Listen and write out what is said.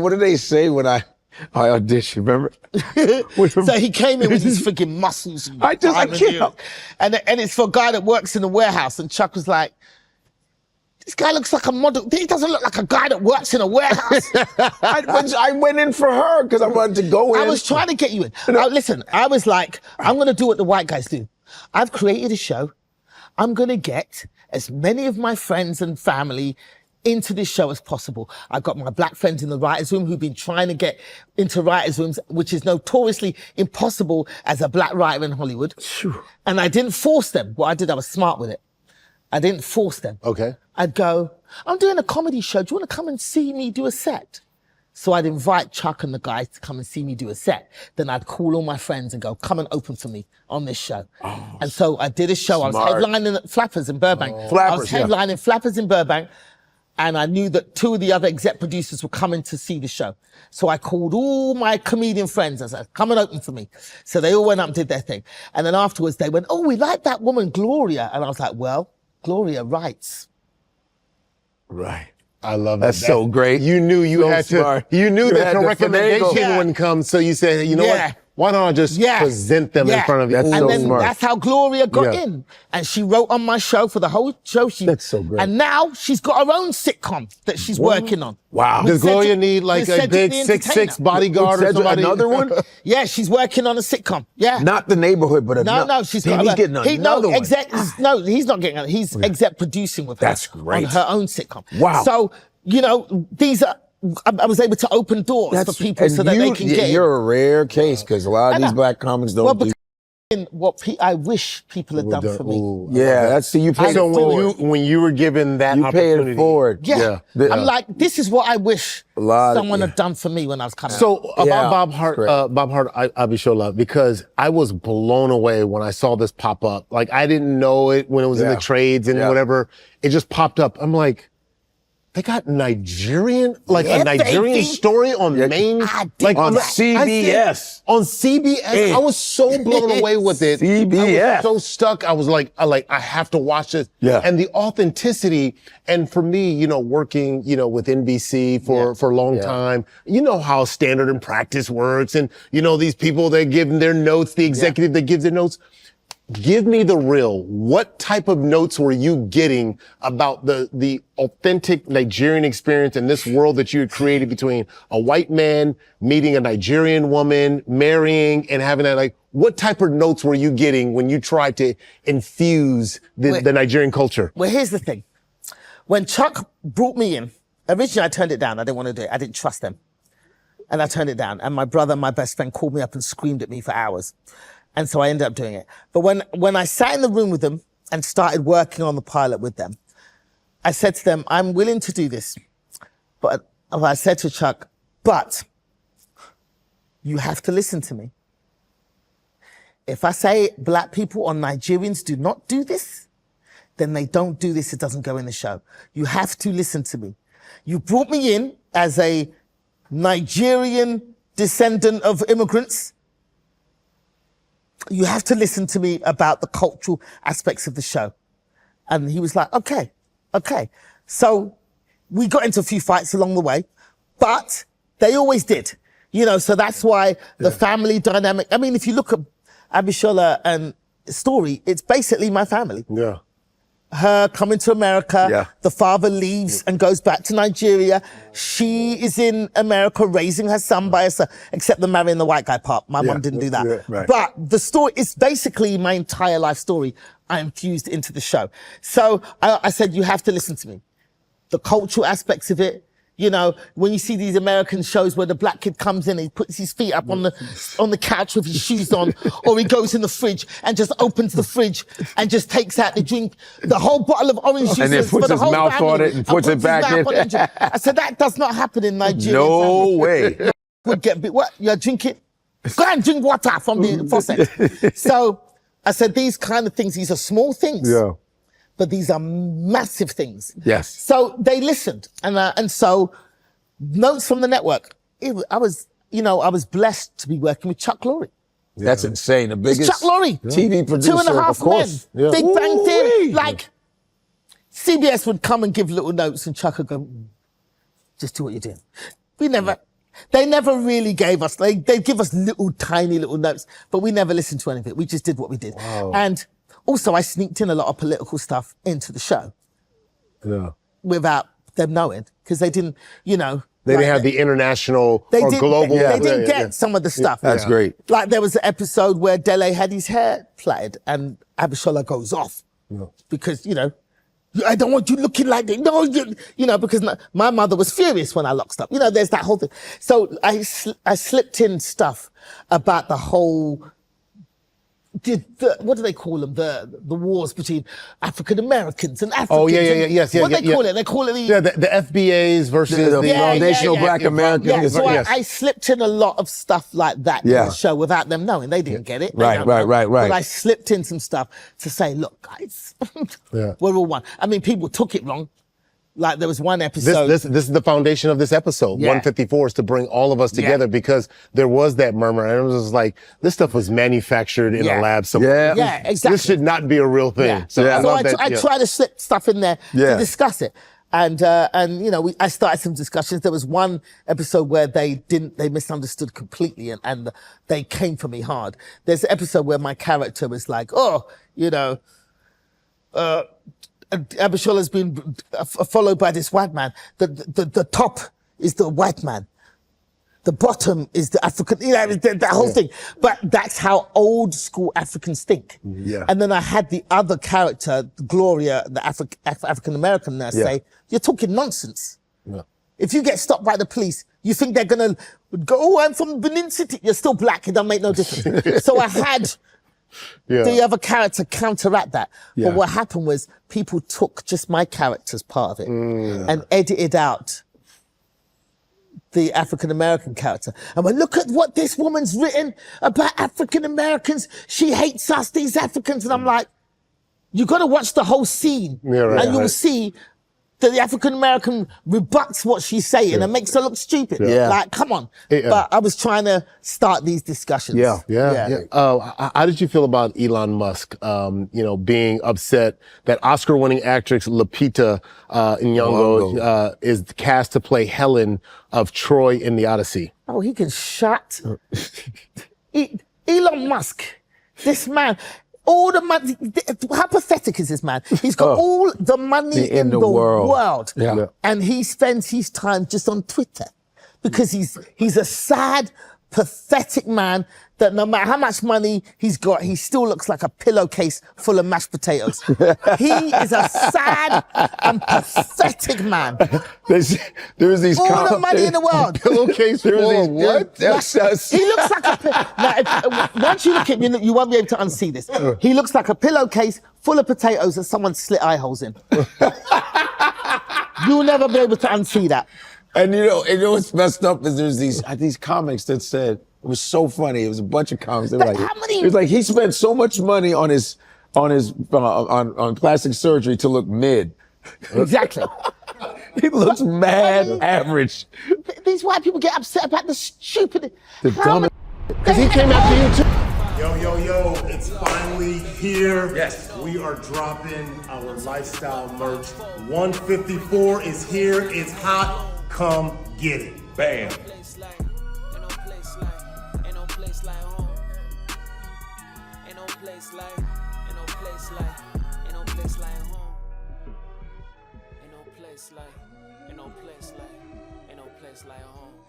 What did they say when I auditioned, remember? So he came in with his freaking muscles. And it's for a guy that works in the warehouse. And Chuck was like, this guy looks like a model. He doesn't look like a guy that works in a warehouse. I went in for her because I wanted to go in. I was trying to get you in. Listen, I was like, I'm going to do what the white guys do. I've created a show. I'm going to get as many of my friends and family into this show as possible. I've got my black friends in the writer's room who've been trying to get into writer's rooms, which is notoriously impossible as a black writer in Hollywood. And I didn't force them. What I did, I was smart with it. I didn't force them. Okay. I'd go, I'm doing a comedy show. Do you want to come and see me do a set? So I'd invite Chuck and the guys to come and see me do a set. Then I'd call all my friends and go, come and open for me on this show. Oh, and so I did a show. Smart. I was headlining at Flappers in Burbank. Oh. Flappers, I was headlining Flappers in Burbank. And I knew that 2 of the other exec producers were coming to see the show. So I called all my comedian friends. I said, come and open for me. So they all went up and did their thing. And then afterwards they went, oh, we like that woman, Gloria. And I was like, well, Gloria writes. Right. I love That's so great. You knew you had smart. You knew that the recommendation wouldn't come. So you said, you know what? Why don't I just present them in front of you? That's and so then smart. That's how Gloria got in. And she wrote on my show for the whole show. That's so great. And now she's got her own sitcom that she's working on. Wow. Does Gloria need like a big 6'6" bodyguard or somebody? Another one? Yeah, she's working on a sitcom. Yeah. Not The Neighborhood, but No, she's he's getting another one. No, he's not getting it. He's exec producing with her. That's great. On her own sitcom. Wow. So, you know, these are, I was able to open doors for people so that they can get in. You're a rare case because a lot of these black comics don't do what I wish people had done for me. Ooh, that's you paid so it forward. when you were given that opportunity. Paid it forward. Yeah. I'm like, this is what I wish someone had done for me when I was coming. So about Bob Hart, Abishola, because I was blown away when I saw this pop up. Like I didn't know it when it was in the trades and whatever. It just popped up. I'm like, they got Nigerian, a Nigerian story on main, like on CBS. On CBS, I was so blown away with it. CBS. I was so stuck. I was like, I have to watch this. Yeah. And the authenticity, and for me, you know, working, you know, with NBC for a long time, you know how standard and practice works, and you know these people that give their notes, the executive that gives their notes. Give me the real. What type of notes were you getting about the authentic Nigerian experience in this world that you had created between a white man meeting a Nigerian woman, marrying, and having that, like, what type of notes were you getting when you tried to infuse the Nigerian culture? Well, here's the thing. When Chuck brought me in, originally I turned it down. I didn't want to do it. I didn't trust them. And I turned it down. And my brother, my best friend, called me up and screamed at me for hours. And so I ended up doing it. But when I sat in the room with them and started working on the pilot with them, I said to them, I'm willing to do this. But I said to Chuck, but you have to listen to me. If I say black people or Nigerians do not do this, then they don't do this. It doesn't go in the show. You have to listen to me. You brought me in as a Nigerian descendant of immigrants. You have to listen to me about the cultural aspects of the show. And he was like, okay. So we got into a few fights along the way, but they always did. You know, so that's why the family dynamic, I mean, if you look at Abishola and Story, it's basically my family. Yeah. Her coming to America, the father leaves and goes back to Nigeria. She is in America raising her son by herself, except the marrying the white guy part. My mom didn't do that. Yeah, right. But the story is basically my entire life story I infused into the show. So I said, you have to listen to me. The cultural aspects of it. You know, when you see these American shows where the black kid comes in and he puts his feet up on the couch with his shoes on, or he goes in the fridge and just opens the fridge and just takes out the drink, the whole bottle of orange juice and then puts his mouth on it and puts it back in. I said, that does not happen in Nigeria. No way. Would get bit. What? You're drinking? Go and drink water from the faucet. So I said, these kind of things, these are small things. Yeah. But these are massive things. Yes. So they listened. And so notes from the network. I was blessed to be working with Chuck Lorre. That's insane. The biggest Chuck Lorre. TV producer, 2.5 of course. Men. Big Bang Theory. Like, CBS would come and give little notes and Chuck would go, just do what you're doing. We never, They never really gave us, they'd give us tiny little notes, but we never listened to any of it. We just did what we did. Wow. And also I sneaked in a lot of political stuff into the show. Yeah. Without them knowing, because they didn't, you know. They didn't have the international or global. They didn't get some of the stuff. That's great. Like there was an episode where Dele had his hair plaited and Abishola goes off because, you know, I don't want you looking like that. No, you know, because my mother was furious when I locked up. You know, there's that whole thing. So I slipped in stuff about the whole, what do they call them? The wars between African Americans and Africans. Oh, yes. What do they call it? They call it the FBAs versus the foundational Black Americans. Yeah, so I slipped in a lot of stuff like that in the show without them knowing. They didn't get it. Right. But I slipped in some stuff to say, look, guys, we're all one. I mean, people took it wrong. Like there was one episode. This is the foundation of this episode. 154 is to bring all of us together because there was that murmur and it was just like, this stuff was manufactured in a lab somewhere. Yeah, exactly. This should not be a real thing. So I try to slip stuff in there to discuss it. And you know, I started some discussions. There was one episode where they misunderstood completely and they came for me hard. There's an episode where my character was like, oh, you know, Abishola's been followed by this white man. The top is the white man. The bottom is the African, you know, that whole thing. But that's how old school Africans think. Yeah. And then I had the other character, Gloria, the African American nurse, say, you're talking nonsense. Yeah. If you get stopped by the police, you think they're gonna go, oh, I'm from Benin City. You're still black, it don't make no difference. So I had the other character counteract that. But what happened was people took just my character's part of it and edited out the African-American character. And went, look at what this woman's written about African-Americans. She hates us, these Africans. And I'm like, you got to watch the whole scene and you'll see that the African-American rebuts what she's saying and makes her look stupid. Like, come on. But I was trying to start these discussions. How did you feel about Elon Musk, you know, being upset that Oscar-winning actress Lupita Nyong'o is cast to play Helen of Troy in the Odyssey? Oh, he can shut. Elon Musk, this man, all the money, how pathetic is this man? He's got all the money in the world. And he spends his time just on Twitter because he's a sad, pathetic man that no matter how much money he's got, he still looks like a pillowcase full of mashed potatoes. He is a sad and pathetic man. There's these all the money in the world. Pillowcase full of what? He looks like once you look at him, you won't be able to unsee this. He looks like a pillowcase full of potatoes that someone slit eye holes in. You'll never be able to unsee that. And you know what's messed up is there's these comics that said, it was so funny. It was a bunch of comics. They were like, it was like he spent so much money on plastic surgery to look mid. Exactly. He looks mad average. These white people get upset about the stupid. Because he came after you too. Yo, it's finally here. Yes. We are dropping our lifestyle merch. 154 is here. It's hot. Come get it. Bam. Ain't no place like home.